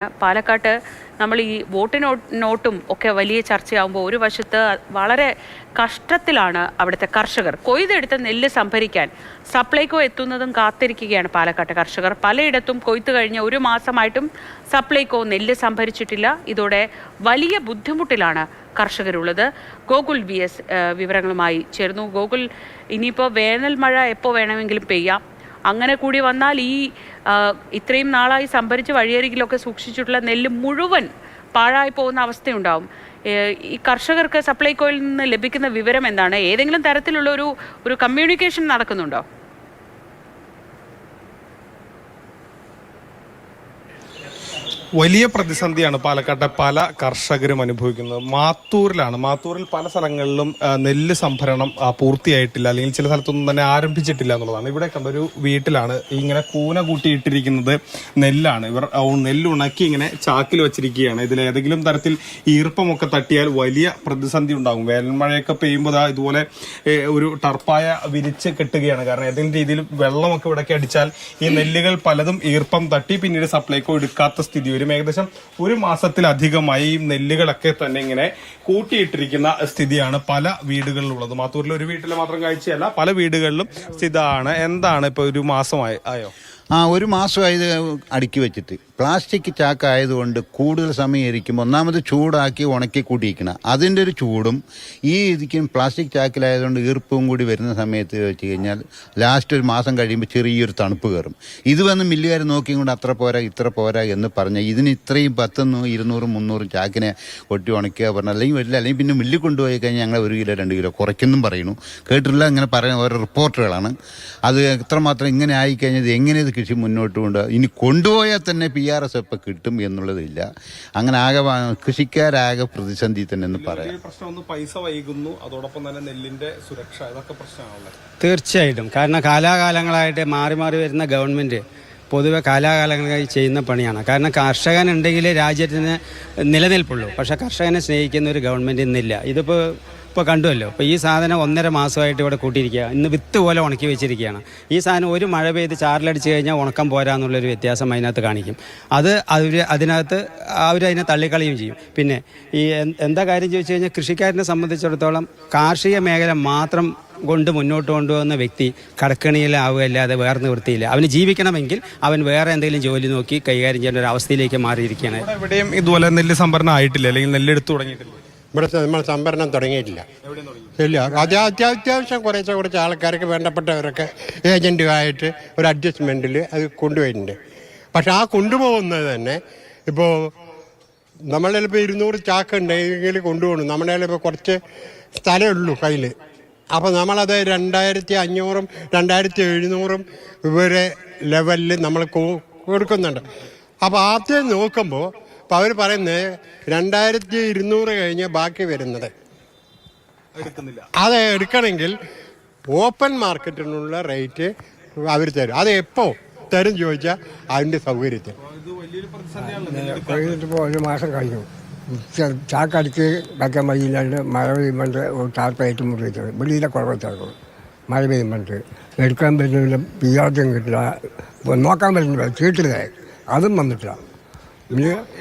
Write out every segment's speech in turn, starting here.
പാലക്കാട്ട് നമ്മൾ ഈ നോട്ടും ഒക്കെ വലിയ ചർച്ചയാകുമ്പോൾ ഒരു വശത്ത് വളരെ കഷ്ടത്തിലാണ് അവിടുത്തെ കർഷകർ. കൊയ്തെടുത്ത നെല്ല് സംഭരിക്കാൻ സപ്ലൈകോ എത്തുന്നതും കാത്തിരിക്കുകയാണ് പാലക്കാട്ടെ കർഷകർ. പലയിടത്തും കൊയ്ത്ത് കഴിഞ്ഞ ഒരു മാസമായിട്ടും സപ്ലൈകോ നെല്ല് സംഭരിച്ചിട്ടില്ല. ഇതോടെ വലിയ ബുദ്ധിമുട്ടിലാണ് കർഷകരുള്ളത്. ഗോകുൽ VS വിവരങ്ങളുമായി ചേർന്നു. ഗോകുൽ, ഇനിയിപ്പോൾ വേനൽ മഴ എപ്പോൾ വേണമെങ്കിലും പെയ്യാം. അങ്ങനെ കൂടി വന്നാൽ ഈ ഇത്രയും നാളായി സംഭരിച്ച് വഴിയരികിലൊക്കെ സൂക്ഷിച്ചിട്ടുള്ള നെല്ല് മുഴുവൻ പാഴായി പോകുന്ന അവസ്ഥയുണ്ടാവും. ഈ കർഷകർക്ക് സപ്ലൈകോയിൽ നിന്ന് ലഭിക്കുന്ന വിവരം എന്താണ്? ഏതെങ്കിലും തരത്തിലുള്ള ഒരു കമ്മ്യൂണിക്കേഷൻ നടക്കുന്നുണ്ടോ? വലിയ പ്രതിസന്ധിയാണ് പാലക്കാട്ടെ പല കർഷകരും അനുഭവിക്കുന്നത്. മാത്തൂരിൽ പല സ്ഥലങ്ങളിലും നെല്ല് സംഭരണം പൂർത്തിയായിട്ടില്ല, അല്ലെങ്കിൽ ചില സ്ഥലത്തൊന്നും തന്നെ ആരംഭിച്ചിട്ടില്ല എന്നുള്ളതാണ്. ഇവിടെ കണ്ടൊരു വീട്ടിലാണ് ഇങ്ങനെ കൂന കൂട്ടിയിട്ടിരിക്കുന്നത് നെല്ലാണ്. ഇവർ നെല്ല് ഉണക്കി ഇങ്ങനെ ചാക്കിൽ വെച്ചിരിക്കുകയാണ്. ഇതിൽ ഏതെങ്കിലും തരത്തിൽ ഈർപ്പമൊക്കെ തട്ടിയാൽ വലിയ പ്രതിസന്ധി ഉണ്ടാകും. വേനൽമഴയൊക്കെ പെയ്യുമ്പോൾ ഇതുപോലെ ഒരു ടർപ്പായ വിരിച്ച് കെട്ടുകയാണ്. കാരണം ഏതെങ്കിലും രീതിയിൽ വെള്ളമൊക്കെ ഇവിടേക്ക് അടിച്ചാൽ ഈ നെല്ലുകൾ പലതും ഈർപ്പം തട്ടി പിന്നീട് സപ്ലൈകോ എടുക്കാത്ത സ്ഥിതി വരും. ഏകദേശം ഒരു മാസത്തിലധികമായി ഈ നെല്ലുകളൊക്കെ തന്നെ ഇങ്ങനെ കൂട്ടിയിട്ടിരിക്കുന്ന സ്ഥിതിയാണ് പല വീടുകളിലുള്ളത്. മാത്തൂരിലെ ഒരു വീട്ടിലെ മാത്രം കാഴ്ചയല്ല, പല വീടുകളിലും സ്ഥിതിയാണ്. എന്താണ് ഇപ്പൊ ഒരു മാസമായോ? ഒരു മാസമായത് അടുക്കി വെച്ചിട്ട് പ്ലാസ്റ്റിക് ചാക്കായതുകൊണ്ട് കൂടുതൽ സമയം ഇരിക്കുമ്പോൾ ഒന്നാമത് ചൂടാക്കി ഉണക്കി കൂട്ടിയിരിക്കണം. അതിൻ്റെ ഒരു ചൂടും ഈ ഇതിക്കും പ്ലാസ്റ്റിക് ചാക്കിലായതുകൊണ്ട് ഈർപ്പവും കൂടി വരുന്ന സമയത്ത് വെച്ച് കഴിഞ്ഞാൽ ലാസ്റ്റ് ഒരു മാസം കഴിയുമ്പോൾ ചെറിയൊരു തണുപ്പ് കയറും. ഇത് വന്ന് മില്ലുകാർ നോക്കിയും കൊണ്ട് അത്ര പോരാ ഇത്ര പോരാ എന്ന് പറഞ്ഞാൽ ഇതിന് ഇത്രയും 100, 200, 300 ചാക്കിനെ കൊട്ടി ഉണക്കുക പറഞ്ഞാൽ അല്ലെങ്കിൽ വരില്ല. അല്ലെങ്കിൽ പിന്നെ മില്ലിൽ കൊണ്ടുപോയി കഴിഞ്ഞാൽ ഞങ്ങൾ 1 കിലോ 2 കിലോ കുറയ്ക്കെന്നും പറയുന്നു. കേട്ടില്ല, അങ്ങനെ പറയുന്ന ഓരോ റിപ്പോർട്ടുകളാണ്. അത് എത്രമാത്രം ഇങ്ങനെ ആയിക്കഴിഞ്ഞത് എങ്ങനെ ഇത് കൃഷി മുന്നോട്ട് കൊണ്ട് ഇനി കൊണ്ടുപോയാൽ തന്നെ PRS ഇപ്പം കിട്ടും എന്നുള്ളതില്ല. അങ്ങനെ ആകെ കൃഷിക്കാരാകെ പ്രതിസന്ധി തന്നെ എന്ന് പറയാം. പൈസ വൈകുന്നു, അതോടൊപ്പം തന്നെ നെല്ലിന്റെ സുരക്ഷ, ഇതൊക്കെ പ്രശ്നമാണല്ലോ. തീർച്ചയായിട്ടും. കാരണം കാലാകാലങ്ങളായിട്ട് മാറി മാറി വരുന്ന ഗവൺമെന്റ് പൊതുവെ കാലാകാലങ്ങളായി ചെയ്യുന്ന പണിയാണ്. കാരണം കർഷകനുണ്ടെങ്കിൽ രാജ്യത്തിന് നിലനിൽപ്പുള്ളൂ. പക്ഷെ കർഷകനെ സ്നേഹിക്കുന്ന ഒരു ഗവൺമെന്റ് ഇന്നില്ല. ഇപ്പോൾ കണ്ടുവല്ലോ. ഇപ്പോൾ ഈ സാധനം 1.5 മാസമായിട്ട് ഇവിടെ കൂട്ടിയിരിക്കുക. ഇന്ന് വിത്ത് പോലെ ഉണക്കി വെച്ചിരിക്കുകയാണ്. ഈ സാധനം ഒരു മഴ പെയ്ത് ചാറിലടിച്ച് കഴിഞ്ഞാൽ ഉണക്കം പോരാന്നുള്ളൊരു വ്യത്യാസം അതിനകത്ത് കാണിക്കും. അതിനകത്ത് അവരതിനെ തള്ളിക്കളയും ചെയ്യും. പിന്നെ ഈ എന്താ കാര്യം ചോദിച്ചു കഴിഞ്ഞാൽ കൃഷിക്കാരനെ സംബന്ധിച്ചിടത്തോളം കാർഷിക മേഖല മാത്രം കൊണ്ട് മുന്നോട്ട് കൊണ്ടുപോകുന്ന വ്യക്തി കടക്കണിയിലാവുകയല്ലാതെ വേറെ നിവൃത്തിയില്ല. അവന് ജീവിക്കണമെങ്കിൽ അവൻ വേറെ എന്തെങ്കിലും ജോലി നോക്കി കൈകാര്യം ചെയ്യേണ്ട ഒരു അവസ്ഥയിലേക്ക് മാറിയിരിക്കുകയാണ്. എവിടെയും ഇതുപോലെ നെല്ല് സംഭരണം ആയിട്ടില്ല, അല്ലെങ്കിൽ നെല്ലെടുത്ത് തുടങ്ങിയിട്ടില്ല. ഇവിടെ നമ്മൾ സംഭരണം തുടങ്ങിയിട്ടില്ല. ഇല്ല, അത്യാവശ്യം കുറച്ച് ആൾക്കാർക്ക് വേണ്ടപ്പെട്ടവരൊക്കെ ഏജൻറ്റുമായിട്ട് ഒരു അഡ്ജസ്റ്റ്മെൻറ്റിൽ അത് കൊണ്ടുപോയിട്ടുണ്ട്. പക്ഷെ ആ കൊണ്ടുപോകുന്നത് തന്നെ ഇപ്പോൾ നമ്മളുടെ ഇപ്പോൾ 200 ചാക്ക് ഉണ്ടെങ്കിൽ കൊണ്ടുപോകണം. നമ്മുടെ ഇപ്പോൾ കുറച്ച് സ്ഥലമേ ഉള്ളൂ കയ്യിൽ. അപ്പോൾ നമ്മളത് 2500, 2700 ഇവരെ ലെവലിൽ നമ്മൾ കൊടുക്കുന്നുണ്ട്. അപ്പോൾ ആദ്യം നോക്കുമ്പോൾ അപ്പോൾ അവർ പറയുന്നത് 2200 കഴിഞ്ഞ് ബാക്കി വരുന്നത് അത് എടുക്കണമെങ്കിൽ ഓപ്പൺ മാർക്കറ്റിനുള്ള റേറ്റ് അവർ തരും. അത് എപ്പോൾ തരും ചോദിച്ചാൽ അതിൻ്റെ സൗകര്യത്തിൽ. ഇപ്പോൾ 1 മാസം കഴിഞ്ഞു. ചാക്കടിച്ച് വെക്കാൻ വഴിയില്ലാണ്ട് മഴ പെയ്യുമ്പോൾ ചാർപ്പായിട്ട് മുറിയിട്ടത് വെളിയിലെ കുറവെത്താക്കും. മഴ പെയ്യുമ്പോൾ എടുക്കാൻ പറ്റുന്നില്ല, പിയാർക്കും കിട്ടില്ല, നോക്കാൻ പറ്റുന്നില്ല, ചീട്ടിലായി അതും വന്നിട്ടില്ല.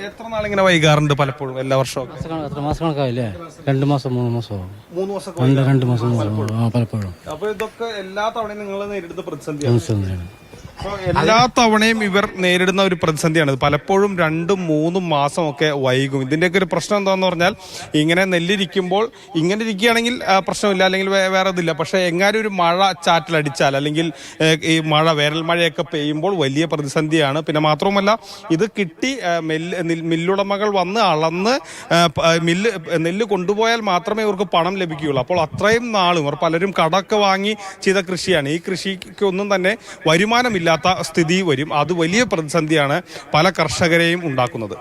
എത്ര നാളിങ്ങനെ വൈകാറുണ്ട്? പലപ്പോഴും എല്ലാ വർഷവും എത്ര മാസം കണക്കായില്ലേ? 2 മാസം 3 മാസം 2 മാസം പലപ്പോഴും. അപ്പൊ ഇതൊക്കെ എല്ലാ തവണയും നിങ്ങൾ നേരിടുന്ന പ്രതിസന്ധിയാണ്. എല്ലാ തവണയും ഇവർ നേരിടുന്ന ഒരു പ്രതിസന്ധിയാണ്. പലപ്പോഴും 2-3 മാസമൊക്കെ വൈകും. ഇതിന്റെയൊക്കെ ഒരു പ്രശ്നം എന്താന്ന് പറഞ്ഞാൽ ഇങ്ങനെ നെല്ലിരിക്കുമ്പോൾ ഇങ്ങനെ ഇരിക്കുകയാണെങ്കിൽ പ്രശ്നമില്ല, അല്ലെങ്കിൽ വേറെ ഇതില്ല. പക്ഷെ എങ്ങാനും ഒരു മഴ ചാറ്റിലടിച്ചാൽ, അല്ലെങ്കിൽ ഈ വേനൽ മഴയൊക്കെ പെയ്യുമ്പോൾ വലിയ പ്രതിസന്ധിയാണ്. പിന്നെ മാത്രവുമല്ല, ഇത് കിട്ടി മില്ലുടമകൾ വന്ന് അളന്ന് നെല്ല് കൊണ്ടുപോയാൽ മാത്രമേ ഇവർക്ക് പണം ലഭിക്കുകയുള്ളൂ. അപ്പോൾ അത്രയും നാളും ഇവർ പലരും കടമൊക്കെ വാങ്ങി ചെയ്ത കൃഷിയാണ്. ഈ കൃഷിക്കൊന്നും തന്നെ വരുമാനമില്ല സ്ഥിതി വരും. അത് വലിയ പ്രതിസന്ധിയാണ് പല കർഷകരെയും ഉണ്ടാക്കുന്നത്.